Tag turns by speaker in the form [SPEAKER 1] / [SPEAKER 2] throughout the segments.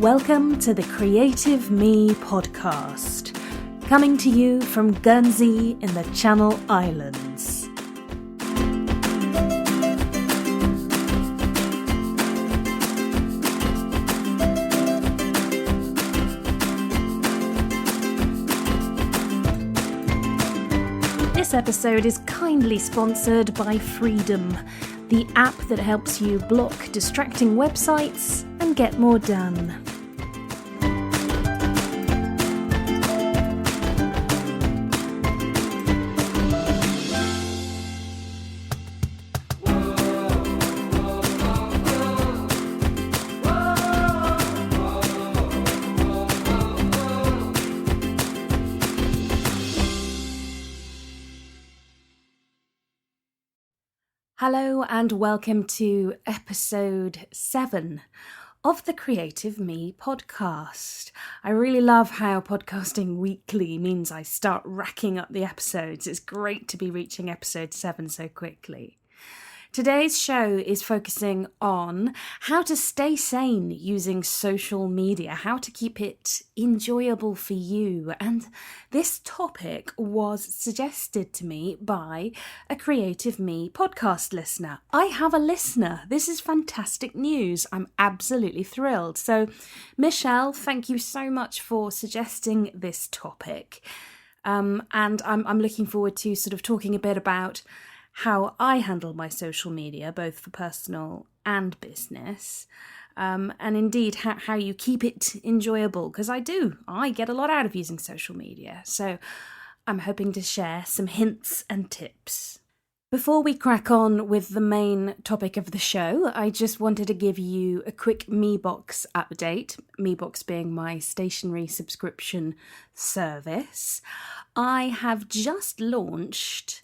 [SPEAKER 1] Welcome to the Creative Me podcast, coming to you from Guernsey in the Channel Islands. This episode is kindly sponsored by Freedom, the app that helps you block distracting websites and get more done. Hello and welcome to episode 7 of the Creative Me podcast. I really love how podcasting weekly means I start racking up the episodes. It's great to be reaching episode 7 so quickly. Today's show is focusing on how to stay sane using social media, how to keep it enjoyable for you. And this topic was suggested to me by a Creative Me podcast listener. I have a listener. This is fantastic news. I'm absolutely thrilled. So, Michelle, thank you so much for suggesting this topic. And I'm looking forward to sort of talking a bit about how I handle my social media, both for personal and business, and indeed how you keep it enjoyable, because I get a lot out of using social media, so I'm hoping to share some hints and tips. Before we crack on with the main topic of the show, I just wanted to give you a quick Mebox update, Mebox being my stationery subscription service. I have just launched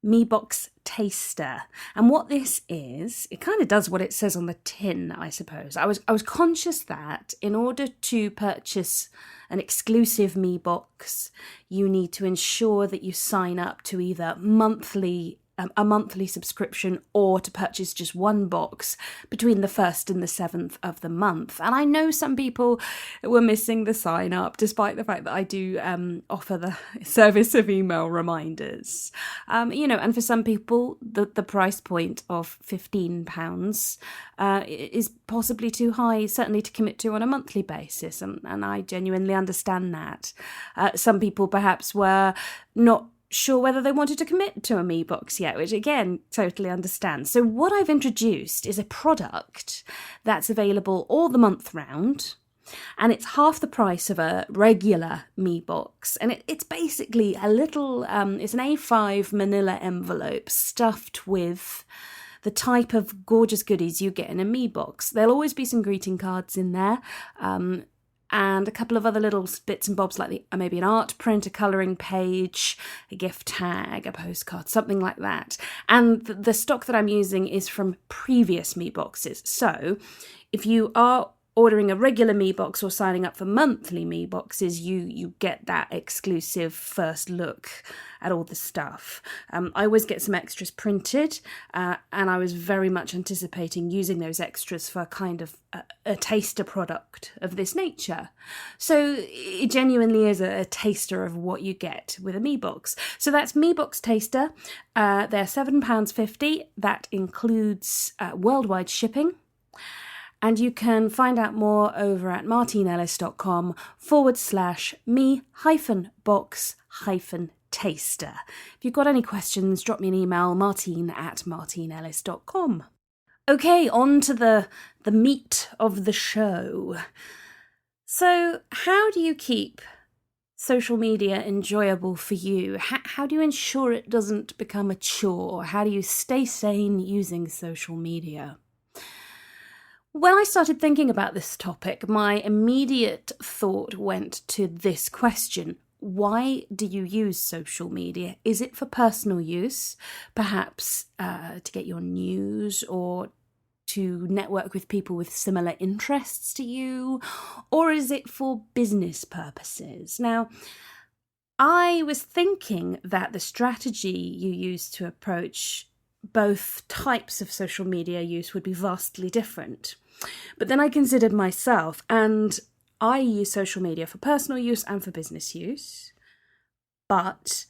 [SPEAKER 1] Mebox Taster, and what this is, it kind of does what it says on the tin, I suppose. I was conscious that in order to purchase an exclusive Mebox, you need to ensure that you sign up to either a monthly subscription or to purchase just one box between the 1st and the 7th of the month. And I know some people were missing the sign up, despite the fact that I do offer the service of email reminders. And for some people, the price point of £15 is possibly too high, certainly to commit to on a monthly basis. And I genuinely understand that. Some people perhaps were not sure whether they wanted to commit to a Mebox yet, which again, totally understand. So what I've introduced is a product that's available all the month round, and it's half the price of a regular Mebox. And it's basically a little, it's an A5 manila envelope stuffed with the type of gorgeous goodies you get in a Mebox. There'll always be some greeting cards in there, and a couple of other little bits and bobs like maybe an art print, a colouring page, a gift tag, a postcard, something like that. And the stock that I'm using is from previous Meboxes. So if you are ordering a regular Mebox or signing up for monthly Meboxes, you get that exclusive first look at all the stuff. I always get some extras printed, and I was very much anticipating using those extras for kind of a taster product of this nature. So it genuinely is a taster of what you get with a Mebox. So that's Mebox Taster. They're £7.50. That includes worldwide shipping. And you can find out more over at martinellis.com/me-box-taster. If you've got any questions, drop me an email, martin@martinellis.com. Okay, on to the meat of the show. So how do you keep social media enjoyable for you? How do you ensure it doesn't become a chore? How do you stay sane using social media? When I started thinking about this topic, my immediate thought went to this question. Why do you use social media? Is it for personal use, perhaps to get your news or to network with people with similar interests to you? Or is it for business purposes? Now, I was thinking that the strategy you use to approach both types of social media use would be vastly different. But then I considered myself, and I use social media for personal use and for business use. But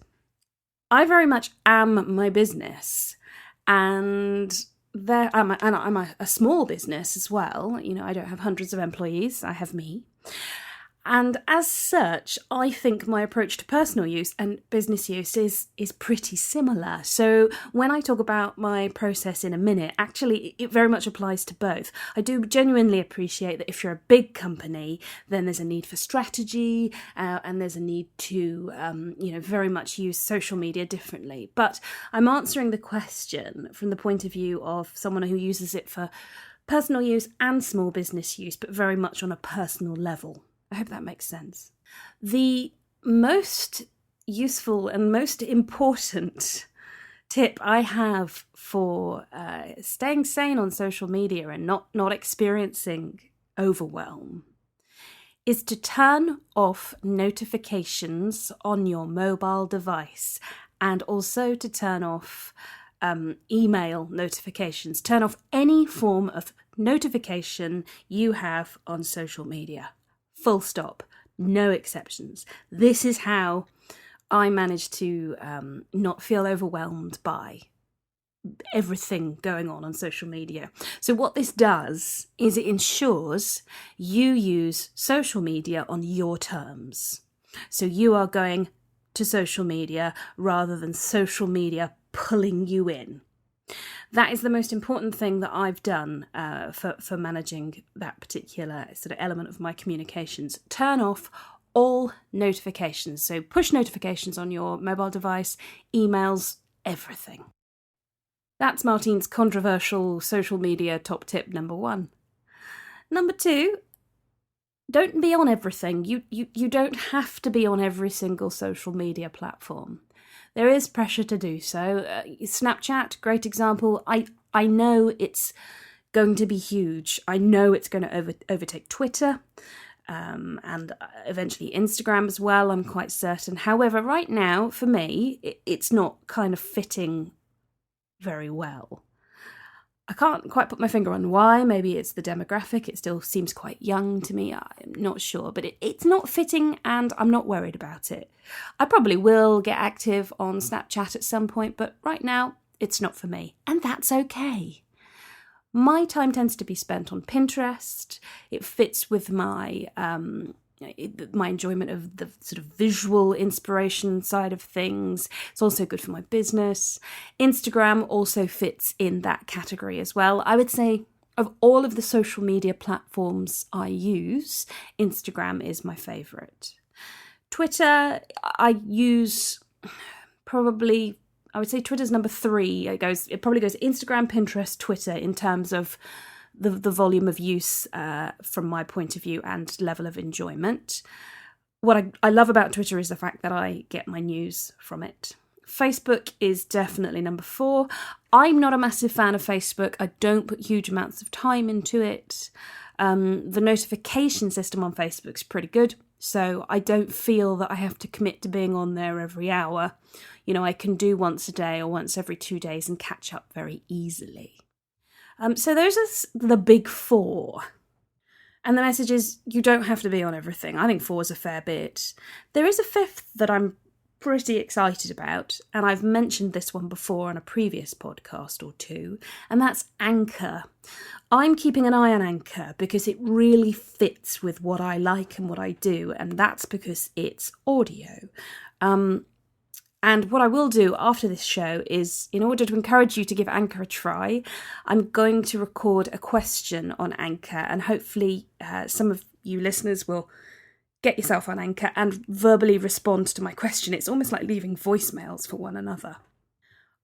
[SPEAKER 1] I very much am my business, and I'm a small business as well. You know, I don't have hundreds of employees. I have me. And as such, I think my approach to personal use and business use is pretty similar. So when I talk about my process in a minute, actually, it very much applies to both. I do genuinely appreciate that if you're a big company, then there's a need for strategy and there's a need to, very much use social media differently. But I'm answering the question from the point of view of someone who uses it for personal use and small business use, but very much on a personal level. I hope that makes sense. The most useful and most important tip I have for staying sane on social media and not experiencing overwhelm is to turn off notifications on your mobile device, and also to turn off email notifications. Turn off any form of notification you have on social media. Full stop. No exceptions. This is how I manage to not feel overwhelmed by everything going on social media. So what this does is it ensures you use social media on your terms. So you are going to social media rather than social media pulling you in. That is the most important thing that I've done for managing that particular sort of element of my communications. Turn off all notifications. So push notifications on your mobile device, emails, everything. That's Martine's controversial social media top tip number 1. Number 2, don't be on everything. You don't have to be on every single social media platform. There is pressure to do so. Snapchat, great example. I know it's going to be huge. I know it's going to overtake Twitter and eventually Instagram as well, I'm quite certain. However, right now, for me, it's not kind of fitting very well. I can't quite put my finger on why. Maybe it's the demographic. It still seems quite young to me. I'm not sure, but it's not fitting and I'm not worried about it. I probably will get active on Snapchat at some point, but right now it's not for me. And that's okay. My time tends to be spent on Pinterest. It fits with my enjoyment of the sort of visual inspiration side of things. It's also good for my business. Instagram also fits in that category as well. I would say of all of the social media platforms I use, Instagram is my favourite. Twitter, I use probably, I would say Twitter's number 3. It probably goes Instagram, Pinterest, Twitter in terms of the volume of use from my point of view and level of enjoyment. What I love about Twitter is the fact that I get my news from it. Facebook is definitely number 4. I'm not a massive fan of Facebook. I don't put huge amounts of time into it. The notification system on Facebook's pretty good, so I don't feel that I have to commit to being on there every hour. You know, I can do once a day or once every 2 days and catch up very easily. So those are the big 4. And the message is you don't have to be on everything. I think 4 is a fair bit. There is a 5th that I'm pretty excited about, and I've mentioned this one before on a previous podcast or 2, and that's Anchor. I'm keeping an eye on Anchor because it really fits with what I like and what I do, and that's because it's audio. And what I will do after this show is, in order to encourage you to give Anchor a try, I'm going to record a question on Anchor, and hopefully some of you listeners will get yourself on Anchor and verbally respond to my question. It's almost like leaving voicemails for one another.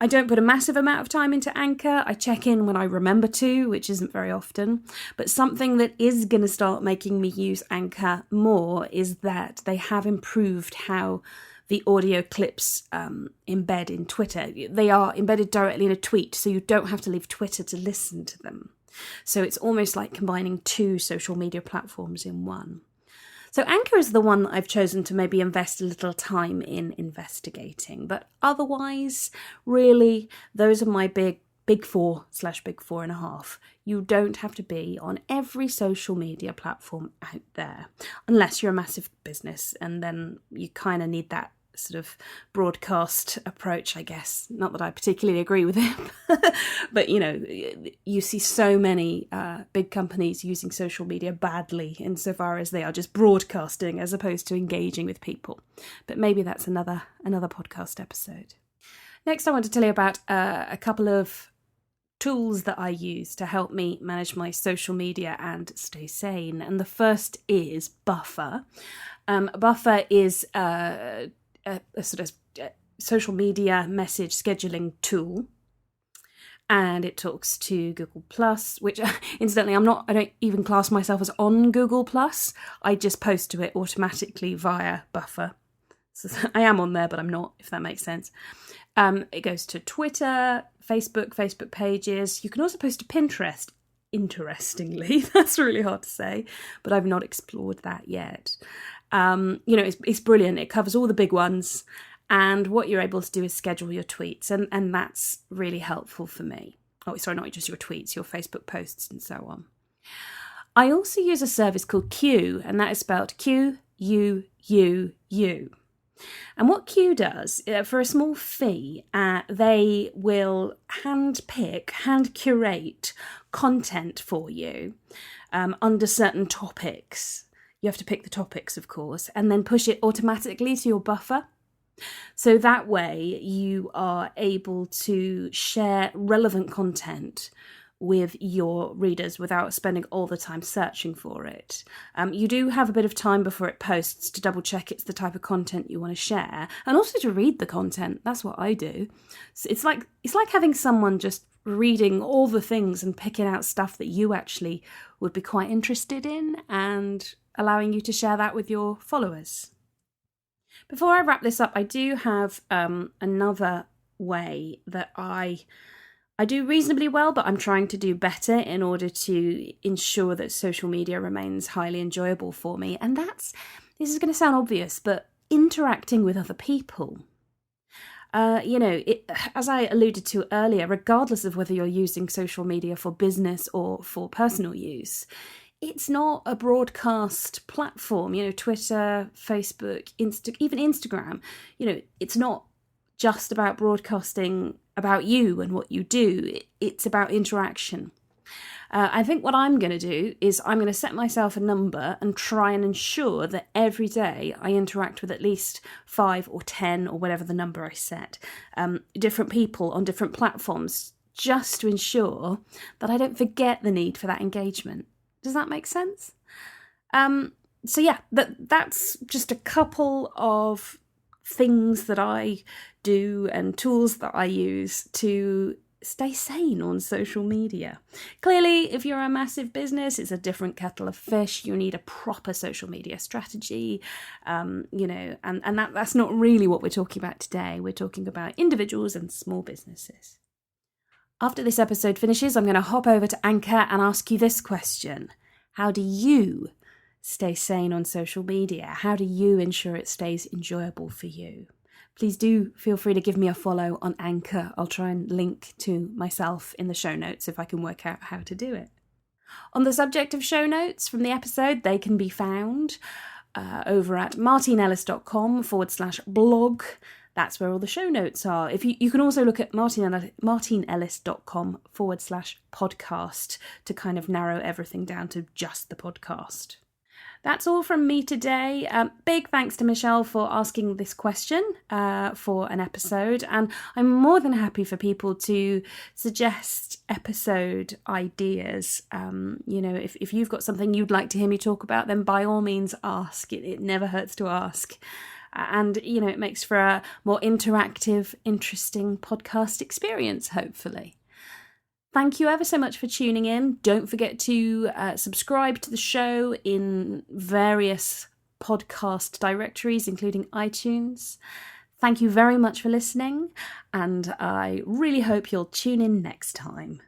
[SPEAKER 1] I don't put a massive amount of time into Anchor. I check in when I remember to, which isn't very often. But something that is going to start making me use Anchor more is that they have improved how the audio clips embed in Twitter. They are embedded directly in a tweet, so you don't have to leave Twitter to listen to them. So it's almost like combining 2 social media platforms in one. So Anchor is the one that I've chosen to maybe invest a little time in investigating. But otherwise, really, those are my big Big 4/Big 4.5. You don't have to be on every social media platform out there, unless you're a massive business, and then you kind of need that sort of broadcast approach, I guess. Not that I particularly agree with it, but you see so many big companies using social media badly insofar as they are just broadcasting as opposed to engaging with people. But maybe that's another podcast episode. Next, I want to tell you about a couple of tools that I use to help me manage my social media and stay sane. And the first is Buffer. Buffer is a sort of social media message scheduling tool, and it talks to Google Plus, which incidentally I don't even class myself as on Google Plus. I just post to it automatically via Buffer. So I am on there, but I'm not, if that makes sense. It goes to Twitter, Facebook pages. You can also post to Pinterest. Interestingly, that's really hard to say, but I've not explored that yet. It's brilliant. It covers all the big ones, and what you're able to do is schedule your tweets, and that's really helpful for me. Oh, sorry, not just your tweets, your Facebook posts and so on. I also use a service called Quuu, and that is spelled Quuu. And what Quuu does, for a small fee, they will hand curate content for you under certain topics. You have to pick the topics, of course, and then push it automatically to your Buffer. So that way you are able to share relevant content with your readers without spending all the time searching for it. You do have a bit of time before it posts to double check it's the type of content you want to share, and also to read the content. That's what I do. So it's like having someone just reading all the things and picking out stuff that you actually would be quite interested in and allowing you to share that with your followers. Before I wrap this up, I do have another way that I do reasonably well, but I'm trying to do better in order to ensure that social media remains highly enjoyable for me. And this is going to sound obvious, but interacting with other people. As I alluded to earlier, regardless of whether you're using social media for business or for personal use, it's not a broadcast platform. Twitter, Facebook, even Instagram. It's not just about broadcasting about you and what you do. It's about interaction. I think what I'm going to do is I'm going to set myself a number and try and ensure that every day I interact with at least 5 or 10 or whatever the number I set, different people on different platforms, just to ensure that I don't forget the need for that engagement. Does that make sense? That's just a couple of things that I do and tools that I use to stay sane on social media. Clearly, if you're a massive business, it's a different kettle of fish. You need a proper social media strategy, and that's not really what we're talking about today. We're talking about individuals and small businesses. After this episode finishes, I'm going to hop over to Anchor and ask you this question. How do you stay sane on social media? How do you ensure it stays enjoyable for you? Please do feel free to give me a follow on Anchor. I'll try and link to myself in the show notes if I can work out how to do it. On the subject of show notes from the episode, they can be found over at martinellis.com/blog. That's where all the show notes are. If you can also look at martinellis.com/podcast to kind of narrow everything down to just the podcast. That's all from me today. Big thanks to Michelle for asking this question for an episode. And I'm more than happy for people to suggest episode ideas. If you've got something you'd like to hear me talk about, then by all means ask. It never hurts to ask. And, it makes for a more interactive, interesting podcast experience, hopefully. Thank you ever so much for tuning in. Don't forget to subscribe to the show in various podcast directories, including iTunes. Thank you very much for listening, and I really hope you'll tune in next time.